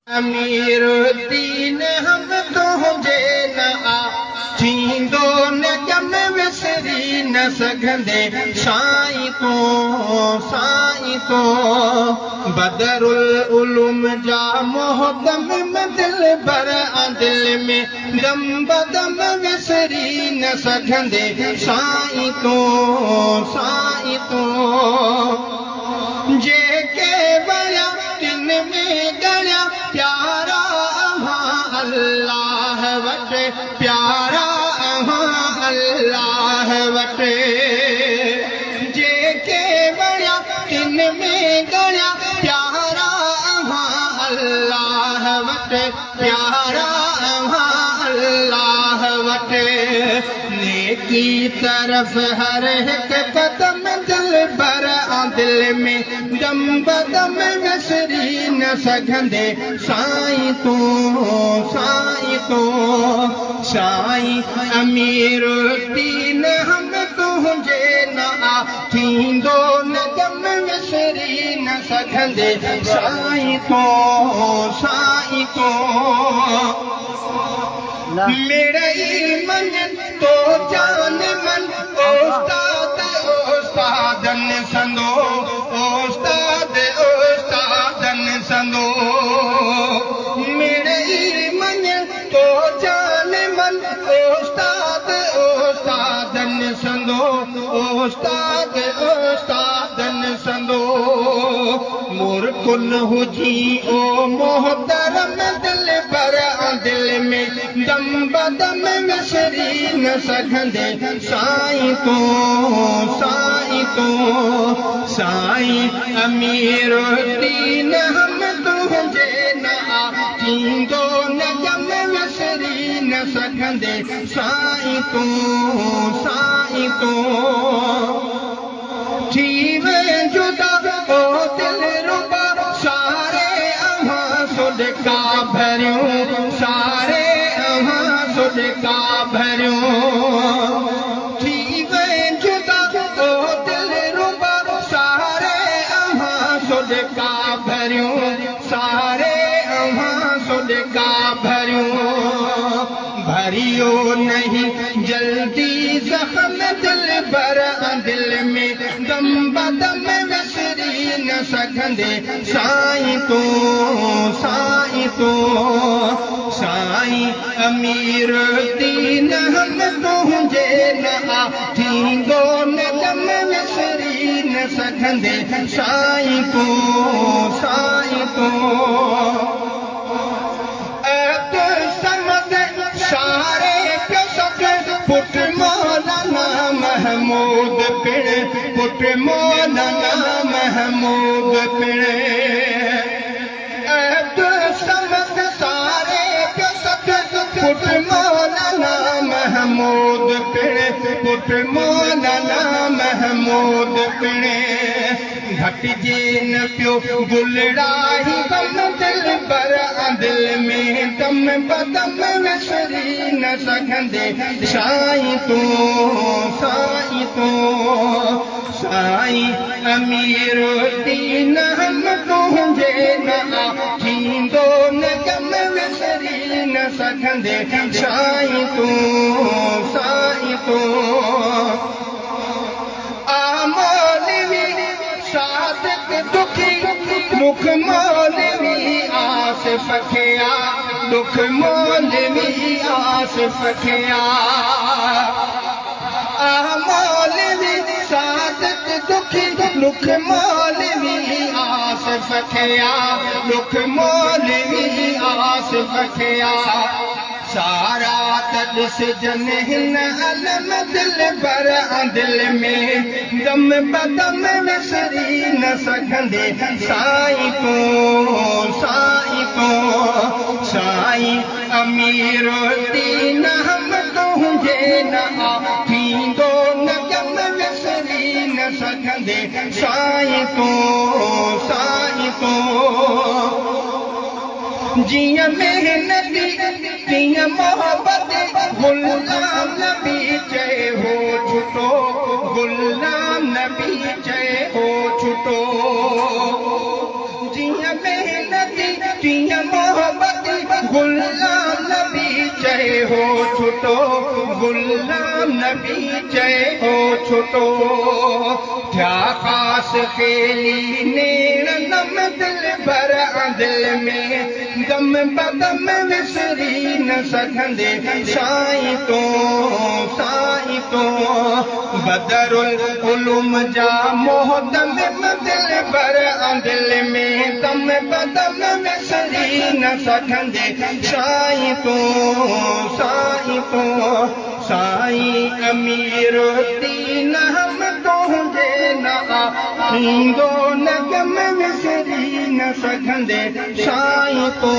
अमीरुद्दीन हम तुझे न थींदो न जम विसरी न सघंदे साईं तो बदरुल उलूम जा मोहतम दिल बर दिल में दम बदम विसरी न सघंदे साईं तो जेके वया तिन में गया प्यारा अल्लाह वटे प्यारा अल्लाह वटे जेके वया तिन में गया प्यारा अल्लाह वटे प्यारा अल्लाह वटे नेकी तरफ हर एक कदम दिल बर दिल में दम बदम विसरी न सघंदे साईं तो साईं अमीरुद्दीन हम तुझे न थींदो न जम विसरी न सघंदे साईं तो मिड़ई मन तो जान मन ओस्तादन संदो ओस्तादन संदो मिड़ई मन तो जान मन ओस्तादन संदो ओस्तादन संदो मोर कुन हुजी ओ मोहतरम दिल बर दिल में दम बदम विसरी न सघंदे साईं तो साईं अमीरुद्दीन हम तुझे न थींदो न जम विसरी न सघंदे साईं तो थी वे जुदा ओ दिल रुबा सारे अहां सुडका भरियूं सारे सुडका भरियूं थी वे जुदा ओ दिल रुबा सारे अहां सुडका भरियूं सारे अहां सुडका भरियूं भरियो नहीं जल्दी जख्म दिल बर दिल में दम बदम विसरी न सघंदे साईं तो साईं अमीरुद्दीन हम तुझे न थींदो न जम विसरी न सघंदे साईं तो सारे पुट मौलाना महमूद पिण पुट मौलाना महमूद पिण सारे पुट मौलाना महमूद पिण पुट मौलाना महमूद पिण घटिजे न पियो गुलड़ाही गम दिल बर दिल में दम बदम विसरी न सघंदे साईं तो साईं अमीरुद्दीन हम तुझे न थींदो न जम विसरी न सघंदे साईं तो मौलवी सादिक दुखी दुख मौलवी आसिफ खे दुख मौलवी आसिफ खे मौलवी सादिक दुखी दुख मौलवी आसिफ खे दुख मौलवी आसिफ खे सारा तॾिस जन हिन अलम दिल बर दिल में दम बदम विसरी न सघंदे साईं तो साईं अमीरुद्दीन हम तुझे न थींदो न जम विसरी न सघंदे साईं तो जियां मेहनती तियां मोहब्बत गुलाम नबी चए हो छुटो गुलाम नबी चए हो छुटो जियां मेहनती तियां मोहब्बत गुलाम नबी चए हो छुटो गुलाम नबी चए हो छुटो थिया ख़ास खेली नेण दम दिल भर दिल में दम बदम विसरी न सघंदे साईं तो बदरुल उलूम जा मोहतम दिल भर दिल में दम बदम विसरी न सघंदे साईं तो साईं अमीर दीन हम तुंहिंजे ईंदो न गम विसरी न सघंदे साईं तो